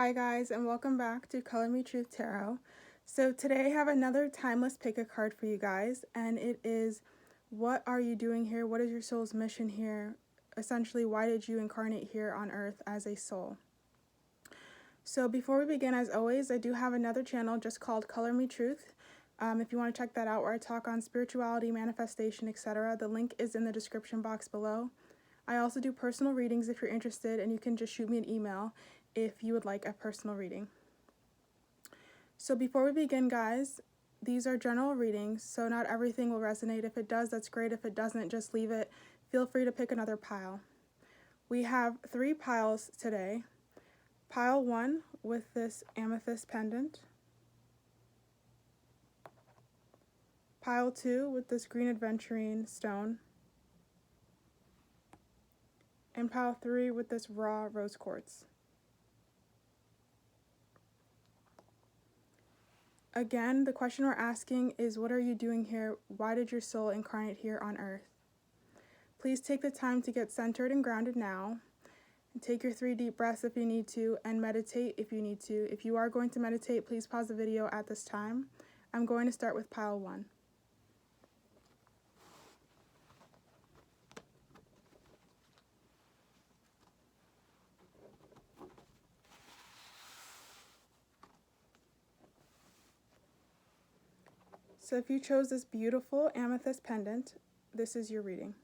Hi guys, and welcome back to Color Me Truth Tarot. So today I have another timeless pick a card for you guys, and it is, what are you doing here? What is your soul's mission here? Essentially, why did you incarnate here on earth as a soul? So before we begin, as always, I do have another channel just called Color Me Truth. If you want to check that out, where I talk on spirituality, manifestation, etc., the link is in the description box below. I also do personal readings if you're interested, and you can just shoot me an email if you would like a personal reading. So before we begin, guys, these are general readings, so not everything will resonate. If it does, that's great. If it doesn't, just leave it. Feel free to pick another pile. We have 3 piles today. Pile 1 with this amethyst pendant. Pile 2 with this green aventurine stone. And pile 3 with this raw rose quartz. Again, the question we're asking is, what are you doing here? Why did your soul incarnate here on earth? Please take the time to get centered and grounded now. And take your 3 deep breaths if you need to, and meditate if you need to. If you are going to meditate, please pause the video at this time. I'm going to start with pile 1. So if you chose this beautiful amethyst pendant, this is your reading.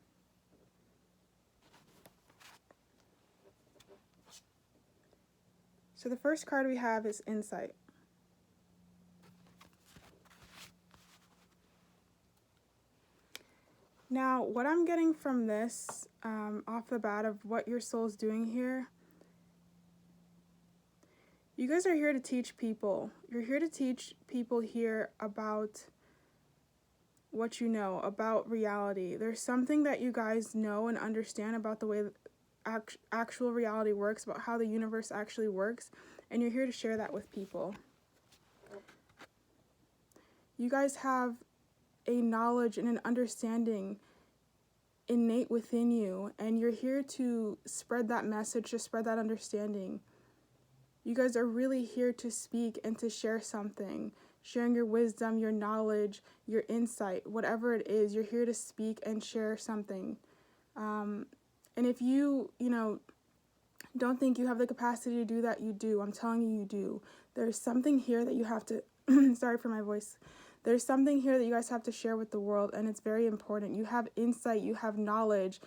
So the first card we have is Insight. Now, what I'm getting from this, off the bat of what your soul's doing here, you guys are here to teach people. You're here to teach people here about what you know, about reality. There's something that you guys know and understand about the way actual reality works, about how the universe actually works, and you're here to share that with people. You guys have a knowledge and an understanding innate within you, and you're here to spread that message, to spread that understanding. You guys are really here to speak and to share something, sharing your wisdom, your knowledge, your insight, whatever it is. You're here to speak and share something. And if you don't think you have the capacity to do that, you do. I'm telling you, you do. There's something here that you have to, sorry for my voice. There's something here that you guys have to share with the world, and it's very important. You have insight, you have knowledge,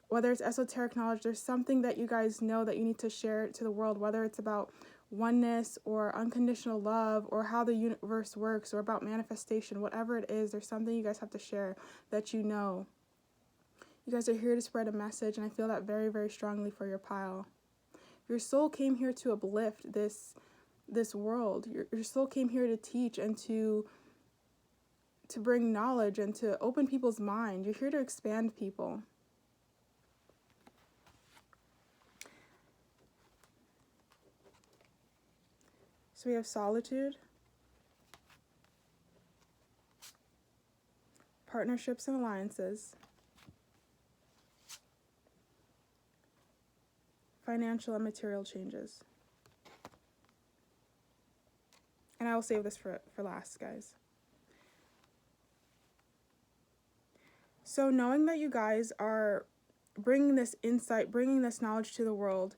whether it's esoteric knowledge, there's something that you guys know that you need to share to the world, whether it's about oneness or unconditional love or how the universe works or about manifestation, whatever it is, there's something you guys have to share that you know. You guys are here to spread a message, and I feel that very, very strongly for your pile. Your soul came here to uplift this world. Your soul came here to teach and to bring knowledge and to open people's mind. You're here to expand people. So we have solitude, partnerships and alliances, financial and material changes. And I will save this for last, guys. So knowing that you guys are bringing this insight, bringing this knowledge to the world,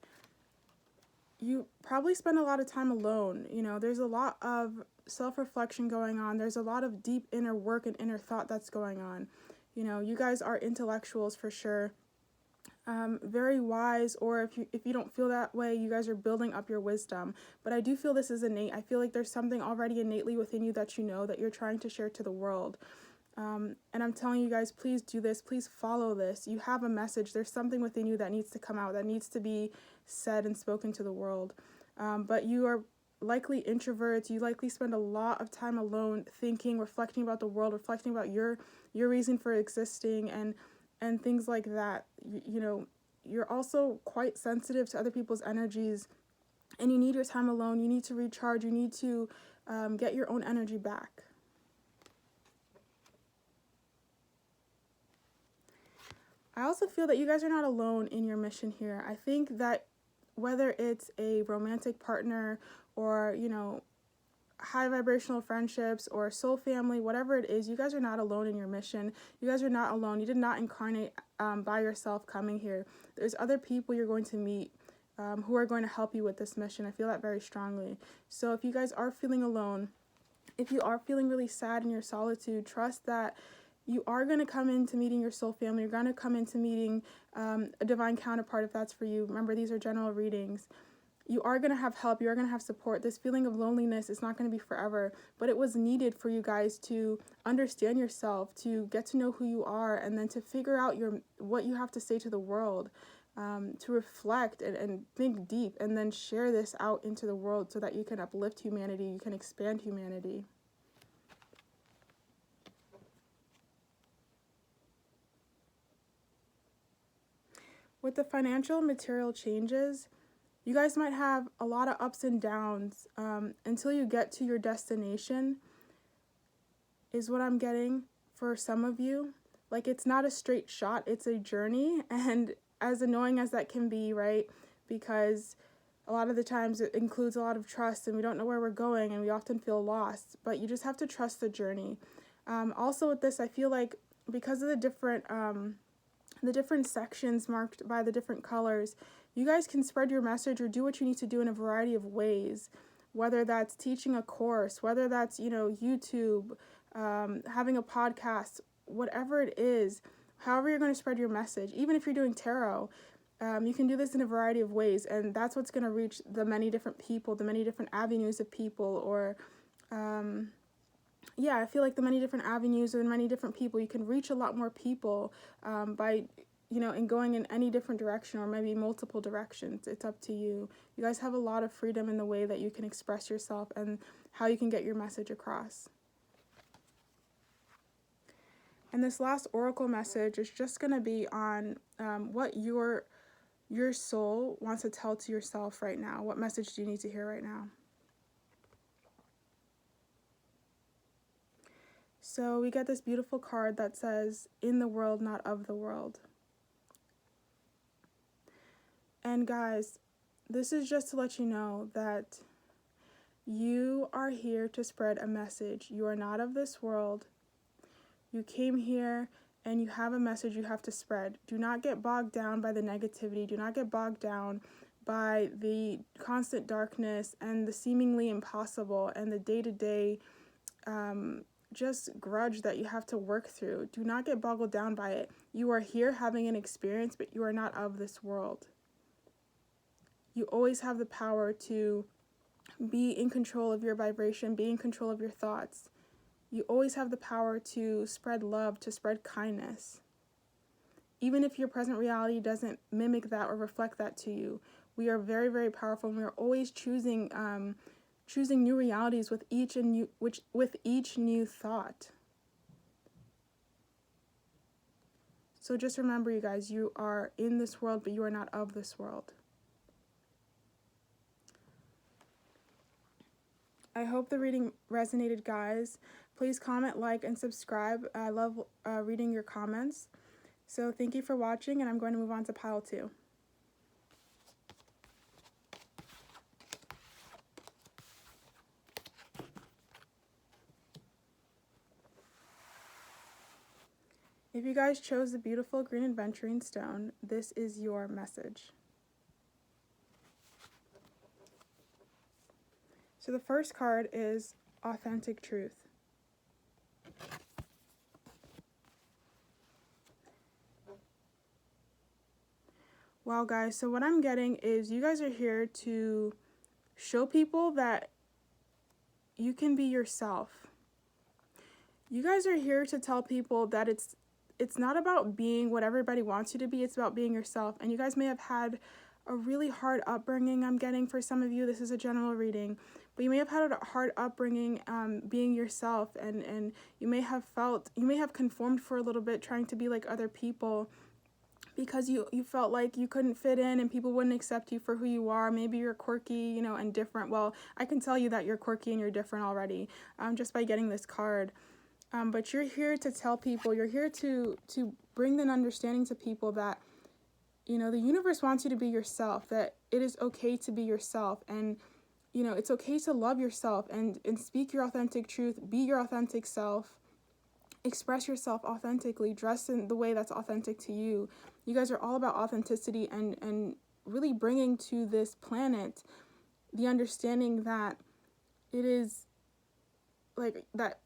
you probably spend a lot of time alone. There's a lot of self-reflection going on. There's a lot of deep inner work and inner thought that's going on. You guys are intellectuals for sure. Very wise, or if you don't feel that way, you guys are building up your wisdom. But I do feel this is innate. I feel like there's something already innately within you that you know that you're trying to share to the world. And I'm telling you guys, please do this. Please follow this. You have a message. There's something within you that needs to come out, that needs to be said and spoken to the world. But you are likely introverts. You likely spend a lot of time alone, thinking, reflecting about the world, reflecting about your reason for existing, and things like that. You're also quite sensitive to other people's energies, and you need your time alone. You need to recharge. You need to get your own energy back. I also feel that you guys are not alone in your mission here. I think that whether it's a romantic partner or, high vibrational friendships or soul family, whatever it is, you guys are not alone in your mission. You guys are not alone. You did not incarnate by yourself coming here. There's other people you're going to meet who are going to help you with this mission. I feel that very strongly. So if you guys are feeling alone, if you are feeling really sad in your solitude, trust that you are going to come into meeting your soul family. You're going to come into meeting a divine counterpart if that's for you. Remember, these are general readings. You are going to have help. You are going to have support. This feeling of loneliness is not going to be forever, but it was needed for you guys to understand yourself, to get to know who you are, and then to figure out what you have to say to the world, to reflect and think deep, and then share this out into the world so that you can uplift humanity, you can expand humanity. With the financial and material changes, you guys might have a lot of ups and downs until you get to your destination, is what I'm getting for some of you. Like, it's not a straight shot, it's a journey, and as annoying as that can be, right? Because a lot of the times it includes a lot of trust, and we don't know where we're going, and we often feel lost, but you just have to trust the journey. Also with this, I feel like because of the different sections marked by the different colors, you guys can spread your message or do what you need to do in a variety of ways, whether that's teaching a course, whether that's, YouTube, having a podcast, whatever it is, however you're going to spread your message. Even if you're doing tarot, you can do this in a variety of ways, and that's what's going to reach the many different people, the many different avenues of people, or I feel like the many different avenues and many different people, you can reach a lot more people by, in going in any different direction or maybe multiple directions. It's up to you. You guys have a lot of freedom in the way that you can express yourself and how you can get your message across. And this last oracle message is just going to be on what your soul wants to tell to yourself right now. What message do you need to hear right now? So we get this beautiful card that says, in the world, not of the world. And guys, this is just to let you know that you are here to spread a message. You are not of this world. You came here and you have a message you have to spread. Do not get bogged down by the negativity. Do not get bogged down by the constant darkness and the seemingly impossible and the day-to-day just grudge that you have to work through. Do not get boggled down by it. You are here having an experience, but you are not of this world. You always have the power to be in control of your vibration, be in control of your thoughts. You always have the power to spread love, to spread kindness. Even if your present reality doesn't mimic that or reflect that to you, we are very, very powerful, and we are always choosing new realities with each new thought. So just remember, you guys, you are in this world, but you are not of this world. I hope the reading resonated, guys. Please comment, like, and subscribe. I love reading your comments. So thank you for watching, and I'm going to move on to pile 2. If you guys chose the beautiful green adventuring stone, this is your message. So the first card is Authentic Truth. Wow, guys, so what I'm getting is you guys are here to show people that you can be yourself. You guys are here to tell people that it's not about being what everybody wants you to be, it's about being yourself. And you guys may have had a really hard upbringing, I'm getting for some of you. This is a general reading, but you may have had a hard upbringing being yourself, and you may have conformed for a little bit, trying to be like other people, because you felt like you couldn't fit in and people wouldn't accept you for who you are. Maybe you're quirky, and different. Well, I can tell you that you're quirky and you're different already, just by getting this card. But you're here to tell people, you're here to bring an understanding to people that You know, the universe wants you to be yourself, that it is okay to be yourself. And, you know, it's okay to love yourself and speak your authentic truth, be your authentic self, express yourself authentically, dress in the way that's authentic to you. You guys are all about authenticity and really bringing to this planet the understanding that it is like that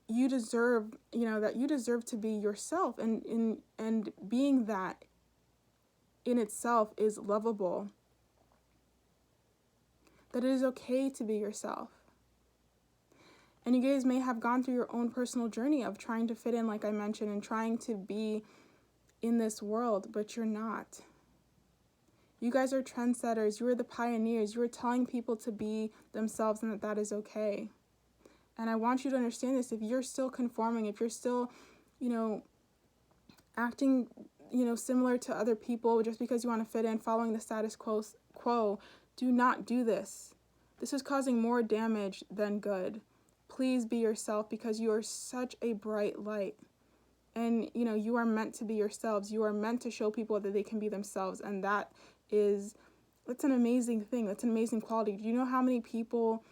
you deserve, you know, that you deserve to be yourself, and being that in itself is lovable, that it is okay to be yourself. And you guys may have gone through your own personal journey of trying to fit in, like I mentioned, and trying to be in this world, but you're not. You guys are trendsetters. You are the pioneers. You are telling people to be themselves and that that is okay. And I want you to understand this. If you're still conforming, if you're still, you know, acting, you know, similar to other people just because you want to fit in, following the status quo, do not do this. This is causing more damage than good. Please be yourself, because you are such a bright light. And, you know, you are meant to be yourselves. You are meant to show people that they can be themselves. And that's an amazing thing. That's an amazing quality. Do you know how many people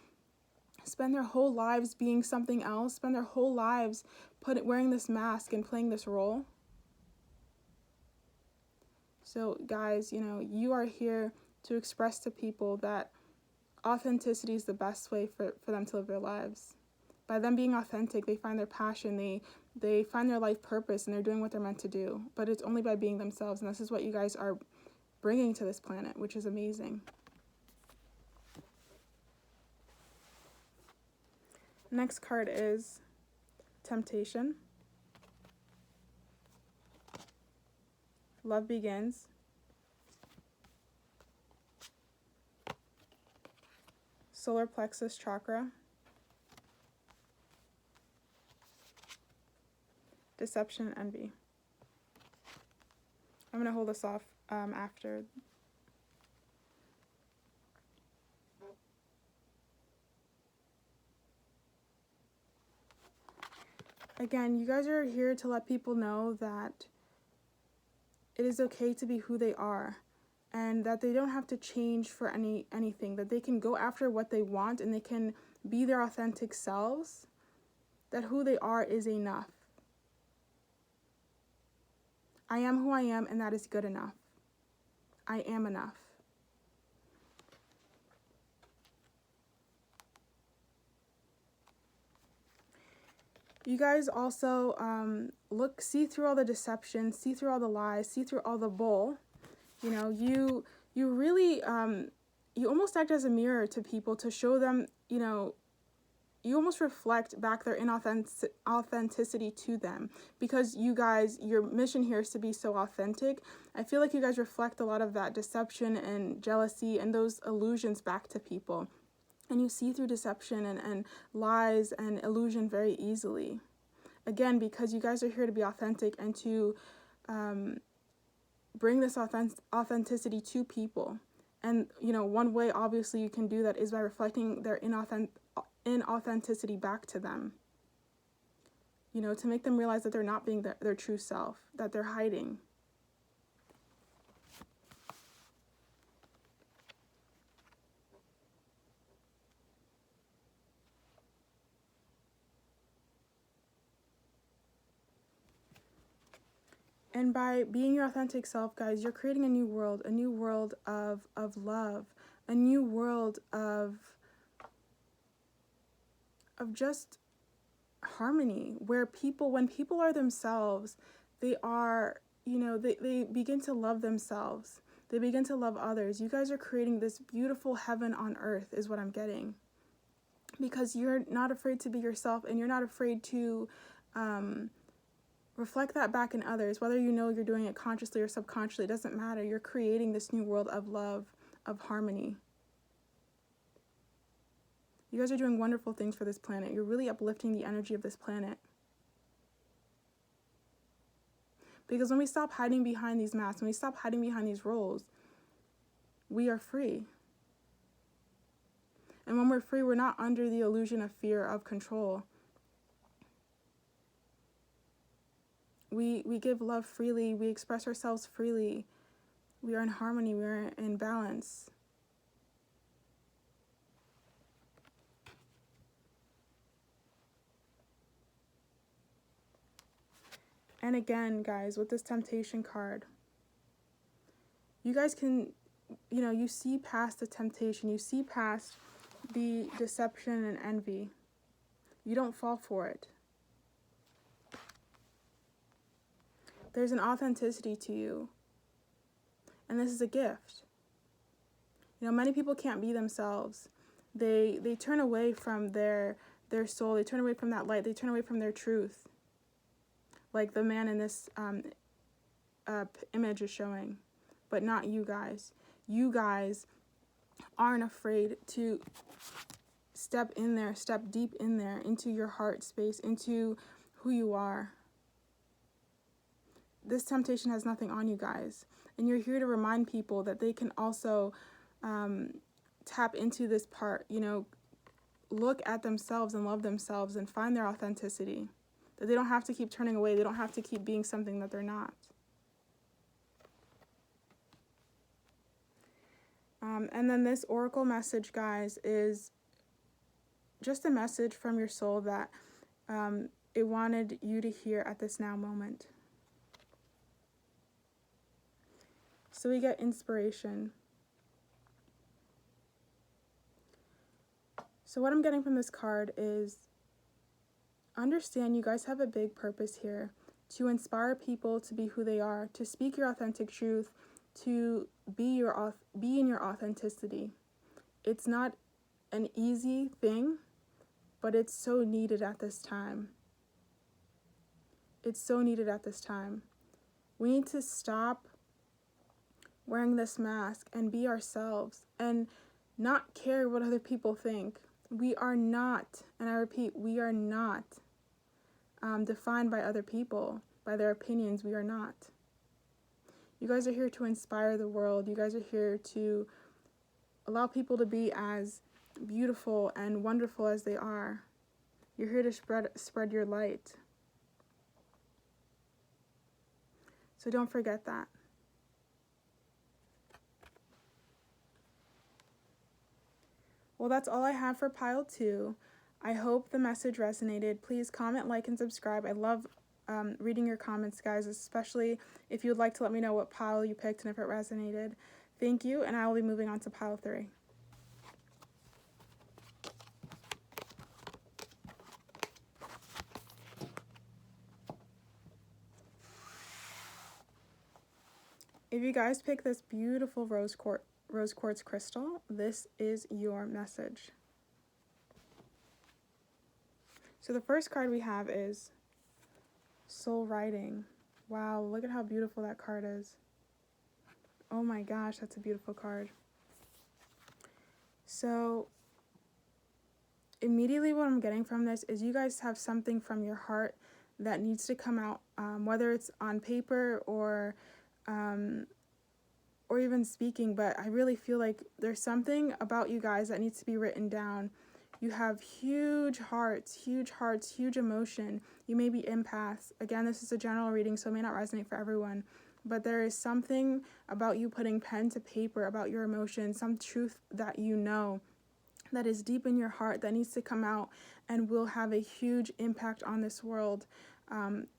spend their whole lives being something else, spend their whole lives wearing this mask and playing this role? So guys, you know, you are here to express to people that authenticity is the best way for them to live their lives. By them being authentic, they find their passion, they find their life purpose, and they're doing what they're meant to do. But it's only by being themselves, and this is what you guys are bringing to this planet, which is amazing. Next card is Temptation. Love Begins. Solar Plexus Chakra. Deception and Envy. I'm going to hold this off after. Again, you guys are here to let people know that it is okay to be who they are, and that they don't have to change for anything, that they can go after what they want and they can be their authentic selves, that who they are is enough. I am who I am, and that is good enough. I am enough. You guys also see through all the deception, see through all the lies, see through all the bull. You know, you really, you almost act as a mirror to people to show them, you know, you almost reflect back their inauthenticity to them, because you guys, your mission here is to be so authentic. I feel like you guys reflect a lot of that deception and jealousy and those illusions back to people. And you see through deception and lies and illusion very easily. Again, because you guys are here to be authentic and to bring this authenticity to people. And, you know, one way, obviously, you can do that is by reflecting their inauthenticity back to them. You know, to make them realize that they're not being their true self, that they're hiding. And by being your authentic self, guys, you're creating a new world of love, a new world of just harmony, where when people are themselves, they are, you know, they begin to love themselves. They begin to love others. You guys are creating this beautiful heaven on earth, is what I'm getting. Because you're not afraid to be yourself, and you're not afraid to reflect that back in others. Whether you know you're doing it consciously or subconsciously, it doesn't matter. You're creating this new world of love, of harmony. You guys are doing wonderful things for this planet. You're really uplifting the energy of this planet. Because when we stop hiding behind these masks, when we stop hiding behind these roles, we are free. And when we're free, we're not under the illusion of fear, of control. We give love freely. We express ourselves freely. We are in harmony. We are in balance. And again, guys, with this temptation card, you guys can, you see past the temptation. You see past the deception and envy. You don't fall for it. There's an authenticity to you. And this is a gift. Many people can't be themselves. They turn away from their soul. They turn away from that light. They turn away from their truth. Like the man in this image is showing. But not you guys. You guys aren't afraid to step in there, step deep in there, into your heart space, into who you are. This temptation has nothing on you guys. And you're here to remind people that they can also tap into this part, look at themselves and love themselves and find their authenticity. That they don't have to keep turning away. They don't have to keep being something that they're not. And then this oracle message, guys, is just a message from your soul that it wanted you to hear at this now moment. So we get inspiration. So what I'm getting from this card is, understand you guys have a big purpose here, to inspire people to be who they are, to speak your authentic truth, to be in your authenticity. It's not an easy thing, but it's so needed at this time. It's so needed at this time. We need to stop wearing this mask and be ourselves and not care what other people think. We are not, and I repeat, we are not defined by other people, by their opinions. We are not. You guys are here to inspire the world. You guys are here to allow people to be as beautiful and wonderful as they are. You're here to spread your light. So don't forget that. Well, that's all I have for pile 2. I hope the message resonated. Please comment, like, and subscribe. I love reading your comments, guys, especially if you would like to let me know what pile you picked and if it resonated. Thank you, and I will be moving on to pile 3. If you guys pick this beautiful rose quartz crystal, this is your message. So the first card we have is Soul Writing. Wow, look at how beautiful that card is. Oh my gosh, that's a beautiful card. So immediately what I'm getting from this is you guys have something from your heart that needs to come out, whether it's on paper or even speaking, but I really feel like there's something about you guys that needs to be written down. You have huge hearts, huge emotion. You may be empaths. Again, this is a general reading, so it may not resonate for everyone, but there is something about you putting pen to paper about your emotions, some truth that you know that is deep in your heart that needs to come out and will have a huge impact on this world.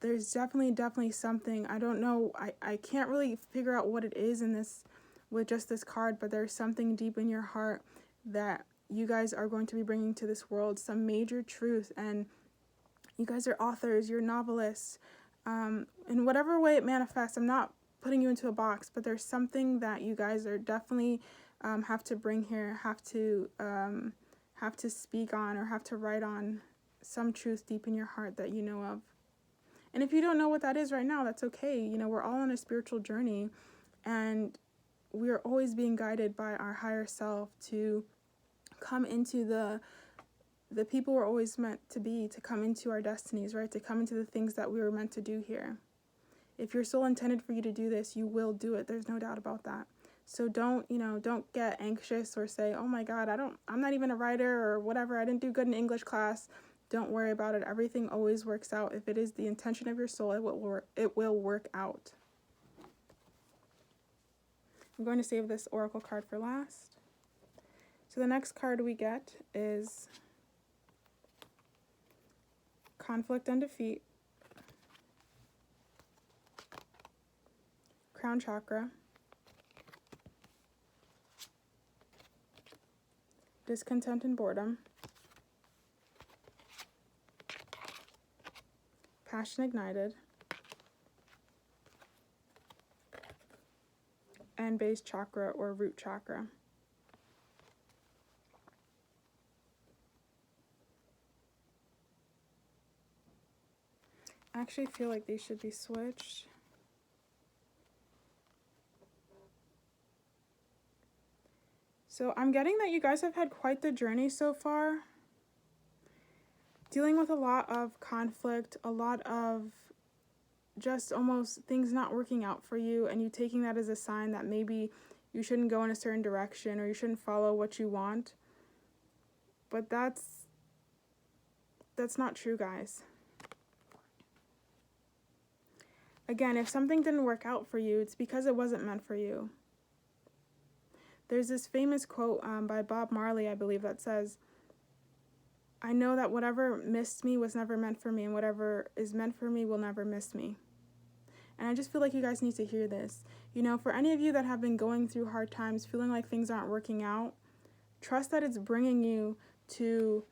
There's definitely something, I don't know, I can't really figure out what it is in this with just this card, but there's something deep in your heart that you guys are going to be bringing to this world, some major truth, and you guys are authors, you're novelists, in whatever way it manifests. I'm not putting you into a box, but there's something that you guys are definitely have to bring here, have to speak on, or have to write on, some truth deep in your heart that you know of. And if you don't know what that is right now, that's okay. We're all on a spiritual journey, and we are always being guided by our higher self to come into the people we're always meant to be, to come into our destinies, right? To come into the things that we were meant to do here. If your soul intended for you to do this, you will do it. There's no doubt about that. So don't get anxious or say, oh my God, I'm not even a writer or whatever. I didn't do good in English class. Don't worry about it. Everything always works out. If it is the intention of your soul, it will work out. I'm going to save this oracle card for last. So the next card we get is conflict and defeat, crown chakra, discontent and boredom, passion ignited, and base chakra or root chakra. I actually feel like these should be switched. So I'm getting that you guys have had quite the journey so far. Dealing with a lot of conflict, a lot of just almost things not working out for you, and you taking that as a sign that maybe you shouldn't go in a certain direction or you shouldn't follow what you want. But that's not true, guys. Again, if something didn't work out for you, it's because it wasn't meant for you. There's this famous quote by Bob Marley, I believe, that says, "I know that whatever missed me was never meant for me, and whatever is meant for me will never miss me." And I just feel like you guys need to hear this. You know, for any of you that have been going through hard times, feeling like things aren't working out, trust that it's bringing you to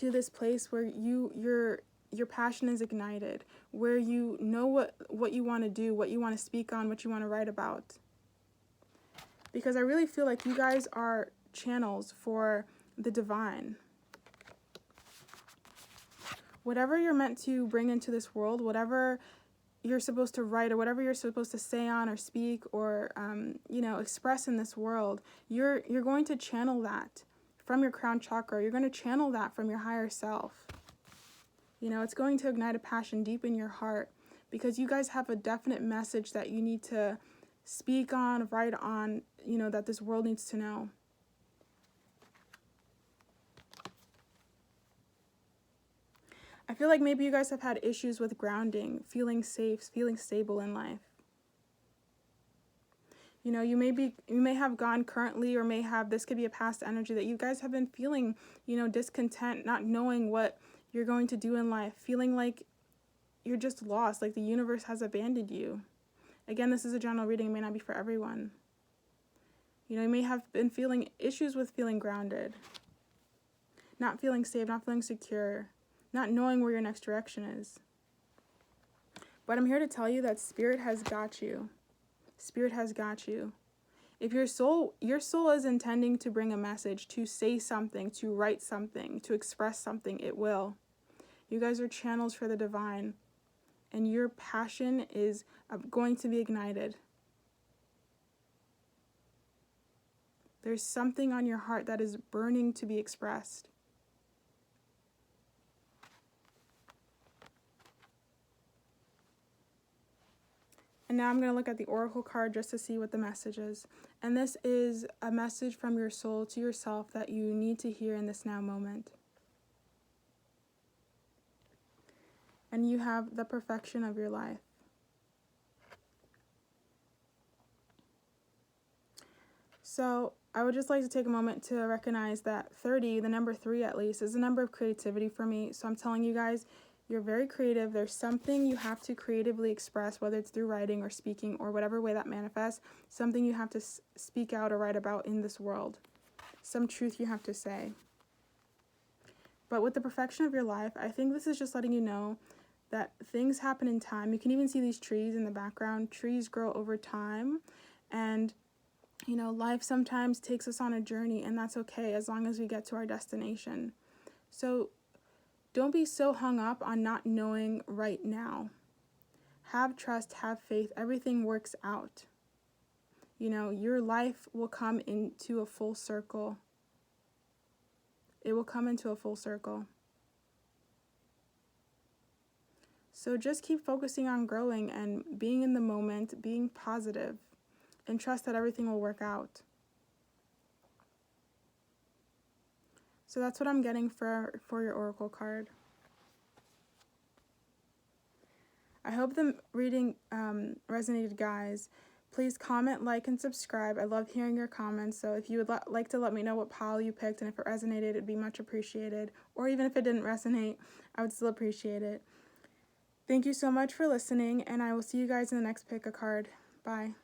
this place where your passion is ignited, where you know what you want to do, what you want to speak on, what you want to write about. Because I really feel like you guys are channels for the divine. Whatever you're meant to bring into this world, whatever you're supposed to write or whatever you're supposed to say on or speak or, express in this world, you're going to channel that from your crown chakra. You're going to channel that from your higher self. You know, it's going to ignite a passion deep in your heart because you guys have a definite message that you need to speak on, write on, that this world needs to know. I feel like maybe you guys have had issues with grounding, feeling safe, feeling stable in life. You know, you may have gone currently or this could be a past energy that you guys have been feeling, discontent, not knowing what you're going to do in life, feeling like you're just lost, like the universe has abandoned you. Again, this is a general reading, it may not be for everyone. You may have been feeling issues with feeling grounded, not feeling safe, not feeling secure, not knowing where your next direction is. But I'm here to tell you that Spirit has got you. Spirit has got you. If your soul is intending to bring a message, to say something, to write something, to express something, it will. You guys are channels for the divine, and your passion is going to be ignited. There's something on your heart that is burning to be expressed. And now I'm going to look at the oracle card just to see what the message is. And this is a message from your soul to yourself that you need to hear in this now moment. And you have the perfection of your life. So I would just like to take a moment to recognize that 30, the number 3 at least, is a number of creativity for me. So I'm telling you guys, you're very creative. There's something you have to creatively express, whether it's through writing or speaking or whatever way that manifests, something you have to speak out or write about in this world. Some truth you have to say. But with the perfection of your life, I think this is just letting you know that things happen in time. You can even see these trees in the background. Trees grow over time. And, life sometimes takes us on a journey, and that's okay as long as we get to our destination. So don't be so hung up on not knowing right now. Have trust, have faith. Everything works out. Your life will come into a full circle. It will come into a full circle. So just keep focusing on growing and being in the moment, being positive, and trust that everything will work out. So that's what I'm getting for your oracle card. I hope the reading resonated, guys. Please comment, like, and subscribe. I love hearing your comments, so if you would like to let me know what pile you picked and if it resonated, it'd be much appreciated. Or even if it didn't resonate, I would still appreciate it. Thank you so much for listening, and I will see you guys in the next pick a card. Bye.